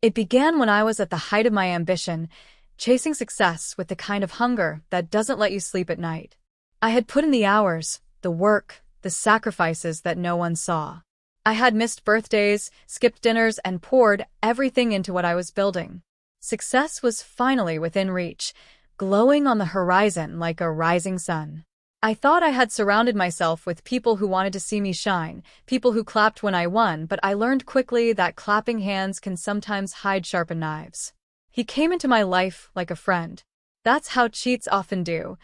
It began when I was at the height of my ambition, chasing success with the kind of hunger that doesn't let you sleep at night. I had put in the hours, the work, the sacrifices that no one saw. I had missed birthdays, skipped dinners, and poured everything into what I was building. Success was finally within reach, glowing on the horizon like a rising sun. I thought I had surrounded myself with people who wanted to see me shine, people who clapped when I won, but I learned quickly that clapping hands can sometimes hide sharpened knives. He came into my life like a friend. That's how cheats often do.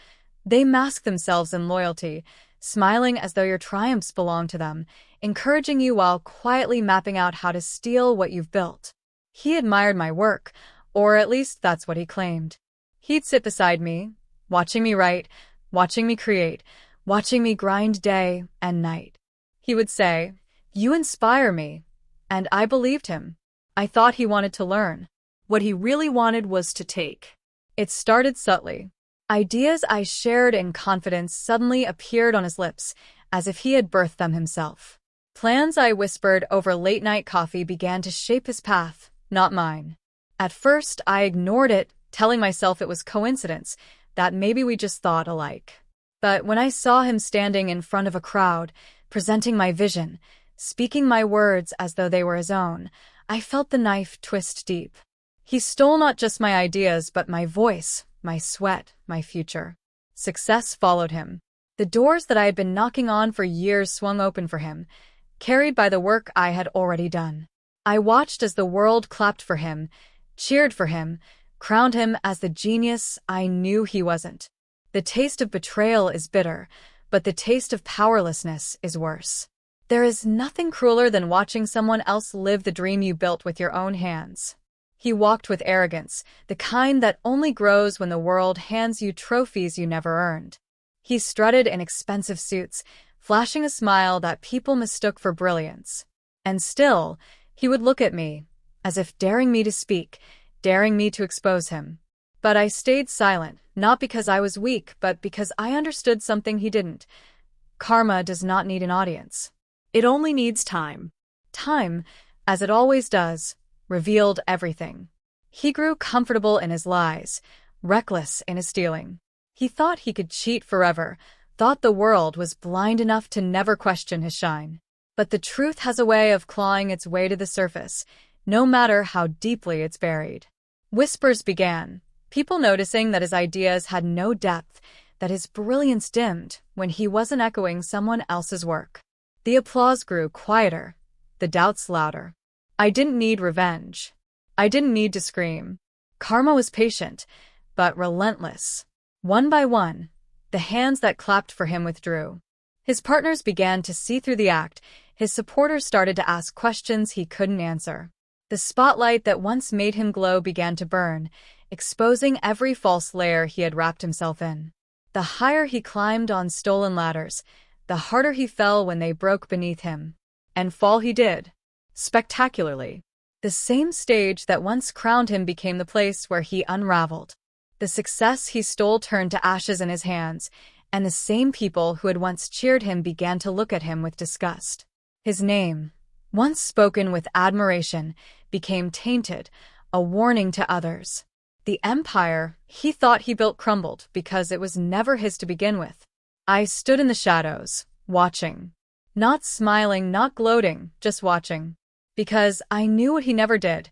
They mask themselves in loyalty, smiling as though your triumphs belong to them, encouraging you while quietly mapping out how to steal what you've built. He admired my work, or at least that's what he claimed. He'd sit beside me, watching me write, watching me create, watching me grind day and night. He would say, "You inspire me," and I believed him. I thought he wanted to learn. What he really wanted was to take. It started subtly. Ideas I shared in confidence suddenly appeared on his lips, as if he had birthed them himself. Plans I whispered over late-night coffee began to shape his path, not mine. At first, I ignored it, telling myself it was coincidence, that maybe we just thought alike. But when I saw him standing in front of a crowd, presenting my vision, speaking my words as though they were his own, I felt the knife twist deep. He stole not just my ideas, but my voice, my sweat, my future. Success followed him. The doors that I had been knocking on for years swung open for him, carried by the work I had already done. I watched as the world clapped for him, cheered for him, crowned him as the genius I knew he wasn't. The taste of betrayal is bitter, but the taste of powerlessness is worse. There is nothing crueler than watching someone else live the dream you built with your own hands. He walked with arrogance, the kind that only grows when the world hands you trophies you never earned. He strutted in expensive suits, flashing a smile that people mistook for brilliance. And still, he would look at me, as if daring me to speak, daring me to expose him. But I stayed silent, not because I was weak, but because I understood something he didn't. Karma does not need an audience. It only needs time. Time, as it always does, revealed everything. He grew comfortable in his lies, reckless in his stealing. He thought he could cheat forever, thought the world was blind enough to never question his shine. But the truth has a way of clawing its way to the surface, no matter how deeply it's buried. Whispers began, people noticing that his ideas had no depth, that his brilliance dimmed when he wasn't echoing someone else's work. The applause grew quieter, the doubts louder. I didn't need revenge. I didn't need to scream. Karma was patient, but relentless. One by one, the hands that clapped for him withdrew. His partners began to see through the act. His supporters started to ask questions he couldn't answer. The spotlight that once made him glow began to burn, exposing every false layer he had wrapped himself in. The higher he climbed on stolen ladders, the harder he fell when they broke beneath him. And fall he did. Spectacularly. The same stage that once crowned him became the place where he unraveled. The success he stole turned to ashes in his hands, and the same people who had once cheered him began to look at him with disgust. His name, once spoken with admiration, became tainted, a warning to others. The empire he thought he built crumbled because it was never his to begin with. I stood in the shadows, watching. Not smiling, not gloating, just watching. Because I knew what he never did,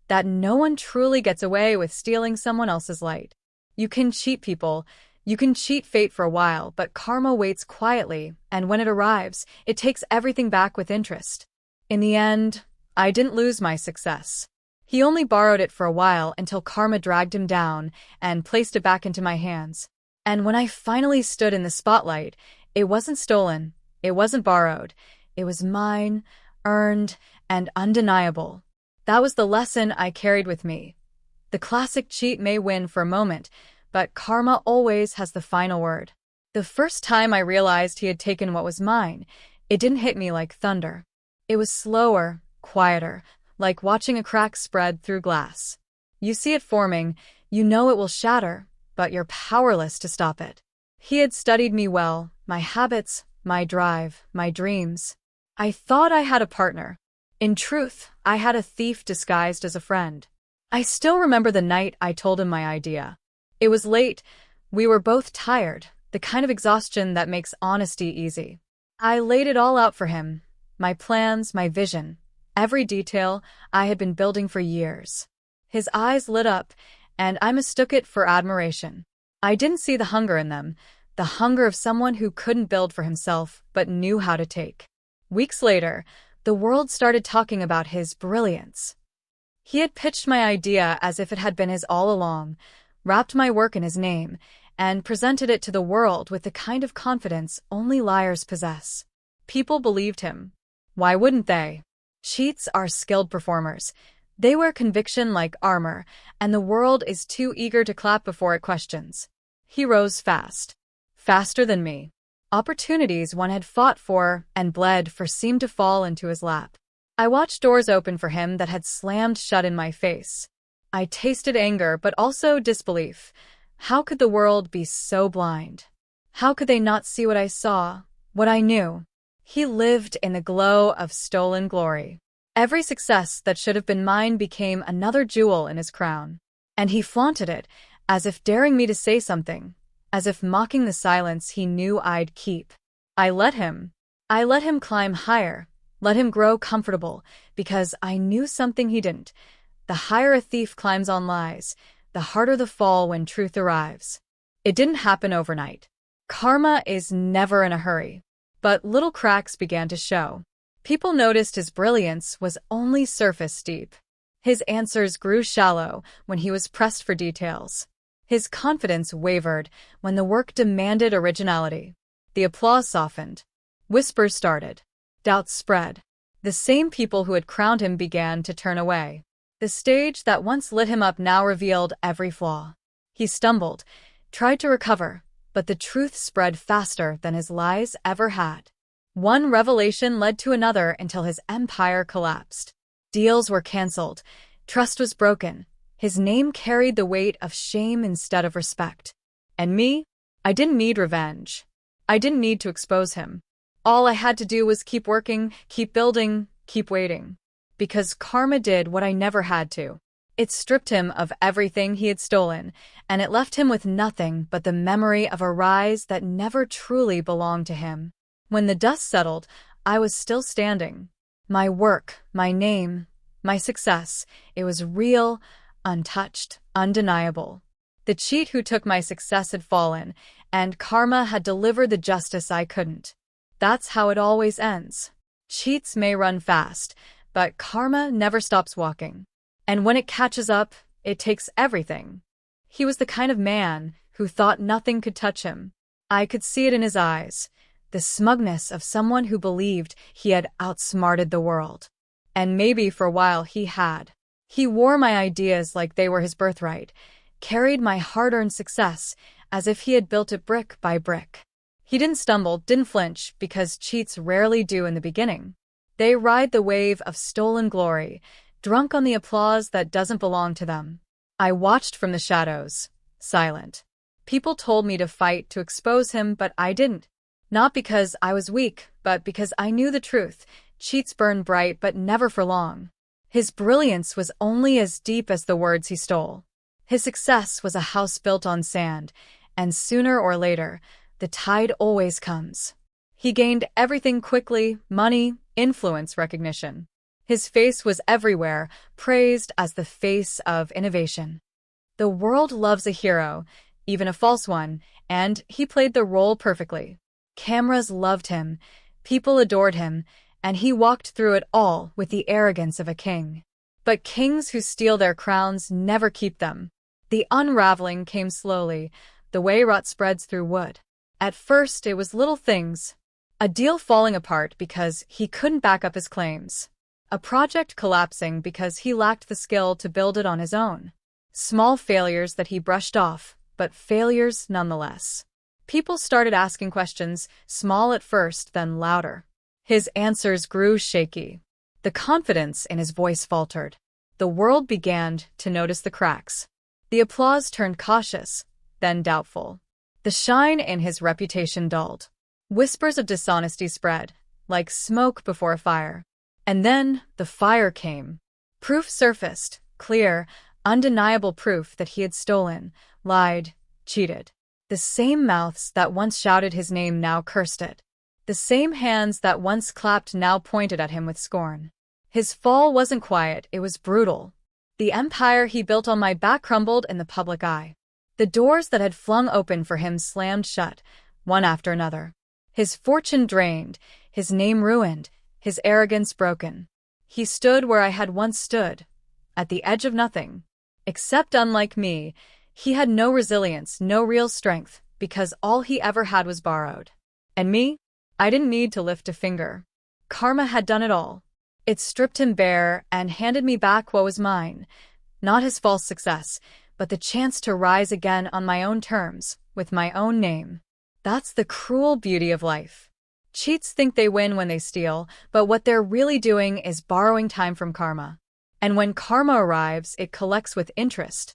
that no one truly gets away with stealing someone else's light. You can cheat people, you can cheat fate for a while, but karma waits quietly, and when it arrives, it takes everything back with interest. In the end, I didn't lose my success. He only borrowed it for a while until karma dragged him down and placed it back into my hands. And when I finally stood in the spotlight, it wasn't stolen, it wasn't borrowed, it was mine, earned, and undeniable. That was the lesson I carried with me. The classic cheat may win for a moment, but karma always has the final word. The first time I realized he had taken what was mine, it didn't hit me like thunder. It was slower, quieter, like watching a crack spread through glass. You see it forming, you know it will shatter, but you're powerless to stop it. He had studied me well, my habits, my drive, my dreams. I thought I had a partner. In truth, I had a thief disguised as a friend. I still remember the night I told him my idea. It was late. We were both tired, the kind of exhaustion that makes honesty easy. I laid it all out for him, my plans, my vision, every detail I had been building for years. His eyes lit up, and I mistook it for admiration. I didn't see the hunger in them, the hunger of someone who couldn't build for himself but knew how to take. Weeks later, the world started talking about his brilliance. He had pitched my idea as if it had been his all along, wrapped my work in his name, and presented it to the world with the kind of confidence only liars possess. People believed him. Why wouldn't they? Cheats are skilled performers. They wear conviction like armor, and the world is too eager to clap before it questions. He rose fast. Faster than me. Opportunities one had fought for and bled for seemed to fall into his lap. I watched doors open for him that had slammed shut in my face. I tasted anger but also disbelief. How could the world be so blind? How could they not see what I saw, what I knew? He lived in the glow of stolen glory. Every success that should have been mine became another jewel in his crown. And he flaunted it, as if daring me to say something, as if mocking the silence he knew I'd keep. I let him. I let him climb higher, let him grow comfortable, because I knew something he didn't. The higher a thief climbs on lies, the harder the fall when truth arrives. It didn't happen overnight. Karma is never in a hurry. But little cracks began to show. People noticed his brilliance was only surface deep. His answers grew shallow when he was pressed for details. His confidence wavered when the work demanded originality. The applause softened. Whispers started. Doubts spread. The same people who had crowned him began to turn away. The stage that once lit him up now revealed every flaw. He stumbled, tried to recover, but the truth spread faster than his lies ever had. One revelation led to another until his empire collapsed. Deals were canceled. Trust was broken. His name carried the weight of shame instead of respect. And me? I didn't need revenge. I didn't need to expose him. All I had to do was keep working, keep building, keep waiting. Because karma did what I never had to. It stripped him of everything he had stolen, and it left him with nothing but the memory of a rise that never truly belonged to him. When the dust settled, I was still standing. My work, my name, my success, it was real, untouched, undeniable. The cheat who took my success had fallen, and karma had delivered the justice I couldn't. That's how it always ends. Cheats may run fast, but karma never stops walking. And when it catches up, it takes everything. He was the kind of man who thought nothing could touch him. I could see it in his eyes, the smugness of someone who believed he had outsmarted the world. And maybe for a while he had. He wore my ideas like they were his birthright, carried my hard-earned success as if he had built it brick by brick. He didn't stumble, didn't flinch, because cheats rarely do in the beginning. They ride the wave of stolen glory, drunk on the applause that doesn't belong to them. I watched from the shadows, silent. People told me to fight to expose him, but I didn't. Not because I was weak, but because I knew the truth. Cheats burn bright, but never for long. His brilliance was only as deep as the words he stole. His success was a house built on sand, and sooner or later, the tide always comes. He gained everything quickly: money, influence, recognition. His face was everywhere, praised as the face of innovation. The world loves a hero, even a false one, and he played the role perfectly. Cameras loved him, people adored him, and he walked through it all with the arrogance of a king. But kings who steal their crowns never keep them. The unraveling came slowly, the way rot spreads through wood. At first it was little things. A deal falling apart because he couldn't back up his claims. A project collapsing because he lacked the skill to build it on his own. Small failures that he brushed off, but failures nonetheless. People started asking questions, small at first, then louder. His answers grew shaky. The confidence in his voice faltered. The world began to notice the cracks. The applause turned cautious, then doubtful. The shine in his reputation dulled. Whispers of dishonesty spread, like smoke before a fire. And then the fire came. Proof surfaced, clear, undeniable proof that he had stolen, lied, cheated. The same mouths that once shouted his name now cursed it. The same hands that once clapped now pointed at him with scorn. His fall wasn't quiet, it was brutal. The empire he built on my back crumbled in the public eye. The doors that had flung open for him slammed shut, one after another. His fortune drained, his name ruined, his arrogance broken. He stood where I had once stood, at the edge of nothing. Except, unlike me, he had no resilience, no real strength, because all he ever had was borrowed. And me? I didn't need to lift a finger. Karma had done it all. It stripped him bare and handed me back what was mine. Not his false success, but the chance to rise again on my own terms, with my own name. That's the cruel beauty of life. Cheats think they win when they steal, but what they're really doing is borrowing time from karma. And when karma arrives, it collects with interest.